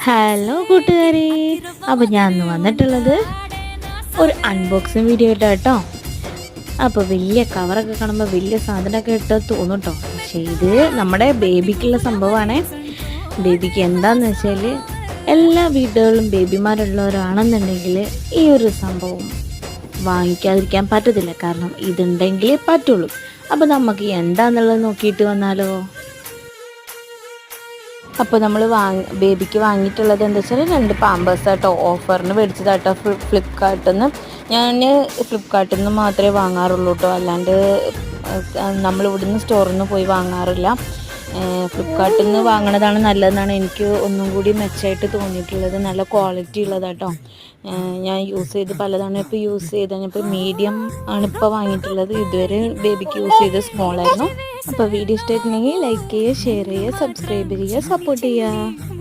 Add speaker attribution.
Speaker 1: Hello കൂട്ടുകാരെ, അപ്പോൾ ഞാൻ ഇന്ന് വന്നിട്ടുള്ളത് ഒരു അൺബോക്സിങ് വീഡിയോ ഇട്ടാ കേട്ടോ. അപ്പോൾ വലിയ കവറൊക്കെ കാണുമ്പോൾ വലിയ സാധനമൊക്കെ ഇട്ട് തോന്നും കേട്ടോ. പക്ഷേ ഇത് നമ്മുടെ ബേബിക്കുള്ള സംഭവമാണ്. ബേബിക്ക് എന്താണെന്ന് വെച്ചാൽ എല്ലാ വീടുകളിലും ബേബിമാരുള്ളവരാണെന്നുണ്ടെങ്കിൽ ഈ ഒരു സംഭവം വാങ്ങിക്കാതിരിക്കാൻ പറ്റത്തില്ല. കാരണം ഇതുണ്ടെങ്കിലേ പറ്റുള്ളൂ. അപ്പോൾ നമുക്ക് എന്താണെന്നുള്ളത് നോക്കിയിട്ട് വന്നാലോ. അപ്പോൾ നമ്മൾ ബേബിക്ക് വാങ്ങിയിട്ടുള്ളത് എന്താ വെച്ചാൽ 2 പാമ്പേഴ്സ് ആട്ടോ. ഓഫറിന് മേടിച്ചതാട്ടോ ഫ്ലിപ്കാർട്ടിൽ നിന്ന്. ഞാൻ ഫ്ലിപ്കാർട്ടിൽ നിന്ന് മാത്രമേ വാങ്ങാറുള്ളൂ കേട്ടോ, അല്ലാണ്ട് നമ്മളിവിടുന്ന് സ്റ്റോറിൽ നിന്ന് പോയി വാങ്ങാറില്ല. ഫ്ലിപ്കാർട്ടിൽ നിന്ന് വാങ്ങണതാണ് നല്ലതെന്നാണ് എനിക്ക് ഒന്നും കൂടി മെച്ചമായിട്ട് തോന്നിയിട്ടുള്ളത്. നല്ല ക്വാളിറ്റി ഉള്ളതാട്ടോ. ഞാൻ യൂസ് ചെയ്ത് പലതാണ് ഇപ്പോൾ യൂസ് ചെയ്തത്. ഇപ്പോൾ മീഡിയം ആണ് ഇപ്പോൾ വാങ്ങിയിട്ടുള്ളത്. ഇതുവരെ ബേബിക്ക് യൂസ് ചെയ്ത് സ്മോൾ ആയിരുന്നു. അപ്പോൾ വീഡിയോ ഇഷ്ടമായിട്ടുണ്ടെങ്കിൽ ലൈക്ക് ചെയ്യുക, ഷെയർ ചെയ്യുക, സബ്സ്ക്രൈബ് ചെയ്യുക, സപ്പോർട്ട് ചെയ്യുക.